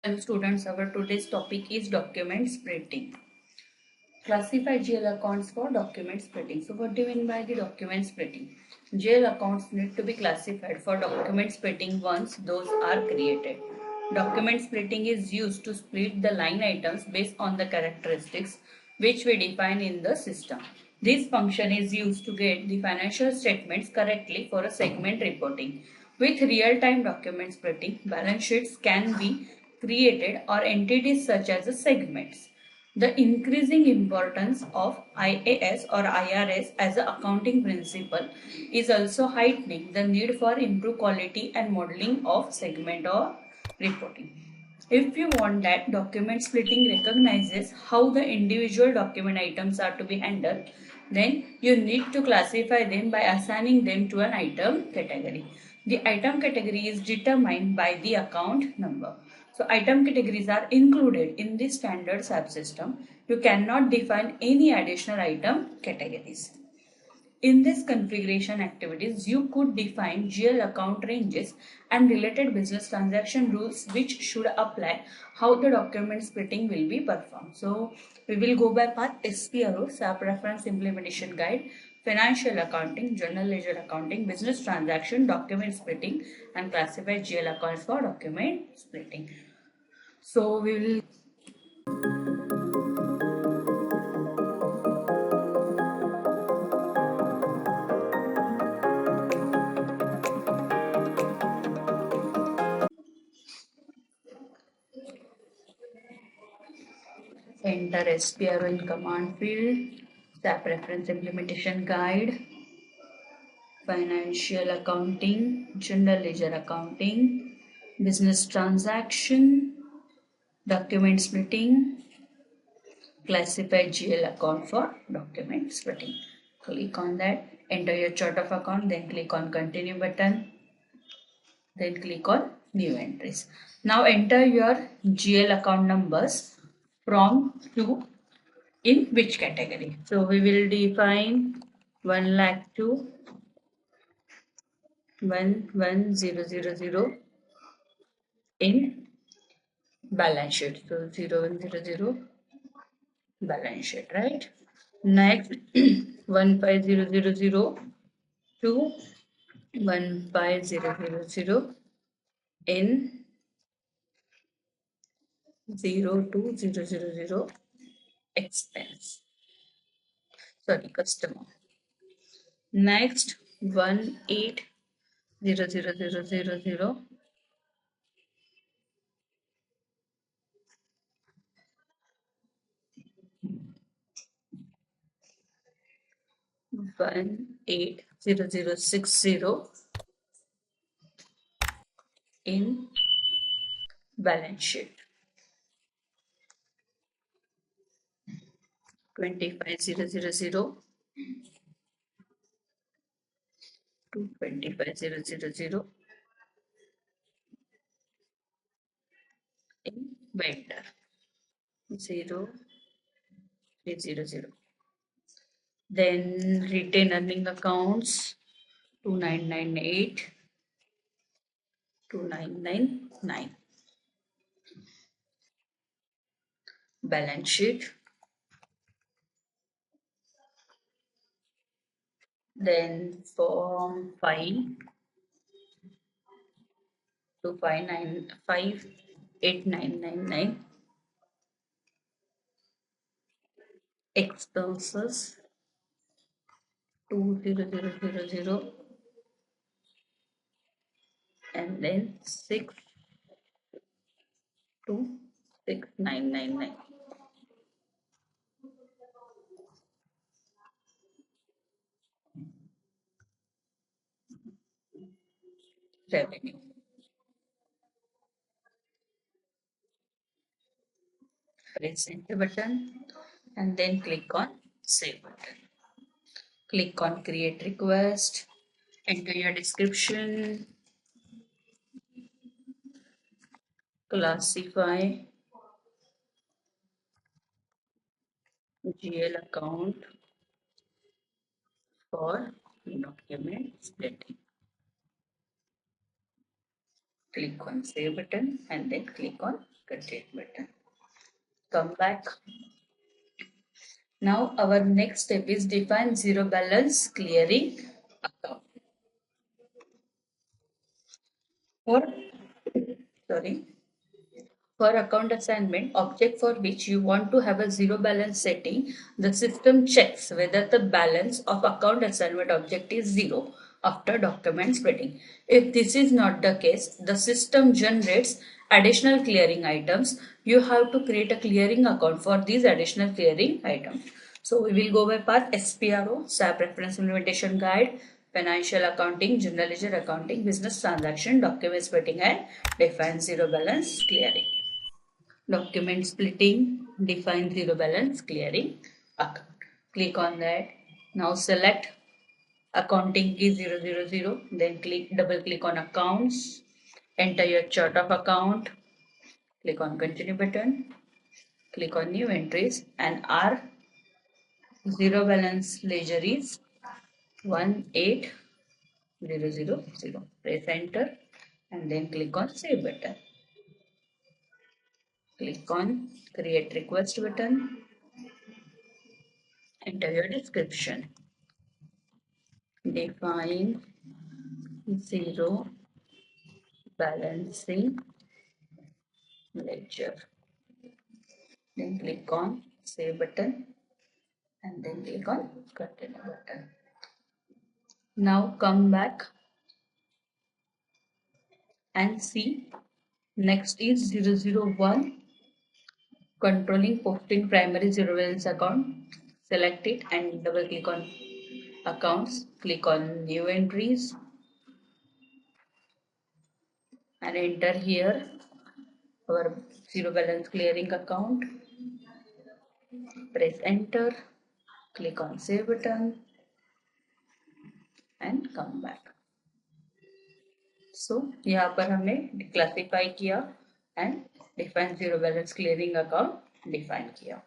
Hello students, our today's topic is document splitting. Classify GL accounts for document splitting. So what do you mean by the document splitting? GL accounts need to be classified for document splitting once those are created. Document splitting is used to split the line items based on the characteristics which we define in the system. This function is used to get the financial statements correctly for a segment reporting. With real-time document splitting, balance sheets can be created or entities such as the segments. The increasing importance of IAS or IRS as an accounting principle is also heightening the need for improved quality and modeling of segment or reporting. If you want that, document splitting recognizes how the individual document items are to be handled, then you need to classify them by assigning them to an item category. The item category is determined by the account number. So item categories are included in the standard SAP system. You cannot define any additional item categories. In this configuration activities, you could define GL account ranges and related business transaction rules which should apply how the document splitting will be performed. So we will go by path SPRO, SAP Reference Implementation Guide, Financial Accounting, General Ledger Accounting, Business Transaction, Document Splitting and classify GL accounts for document splitting. So we will enter SPRO in command field, SAP Reference Implementation Guide, Financial Accounting, General Ledger Accounting, Business Transaction, Document Splitting, Classify GL account for document splitting. Click on that, enter your chart of account, then click on Continue button, then click on New Entries. Now enter your GL account numbers from to in which category. So we will define 1 lakh to 11000 in balance sheet. So 0100 balance sheet, right? Next 15000 to 15000 in 02000 expense. Sorry, customer. Next 1800000 1800060 in balance sheet. 25000 to 25000 in vendor. 0300. Then retain earning accounts 2998 2999. Balance sheet. Then form 5 to 58999. Expenses 20000 and then 6 to 6999. Revenue. Press enter button and then click on save button. Click on create request, enter your description, classify GL account for document splitting. Click on save button and then click on continue button. Come back. Now our next step is define zero balance clearing account. For sorry. For account assignment, object for which you want to have a zero balance setting, the system checks whether the balance of account assignment object is zero after document splitting. If this is not the case, the system generates additional clearing items. You have to create a clearing account for these additional clearing items. So we will go by path SPRO, SAP Reference Implementation Guide, Financial Accounting, General Ledger Accounting, Business Transaction, Document Splitting and Define Zero Balance Clearing. Document splitting, define zero balance clearing account. Click on that. Now select accounting key 000. Then double click on accounts. Enter your chart of account. Click on continue button. Click on new entries and our zero balance ledger is 18000. Press enter and then click on save button. Click on create request button. Enter your description. Define zero balancing ledger. Then click on save button and then click on continue button. Now come back and see next is 001 controlling posting primary zero balance account. Select it and double click on accounts. Click on new entries and enter here our zero balance clearing account. Press enter, click on save button and come back. So यहाँ पर हमने classify किया and define zero balance clearing account define किया.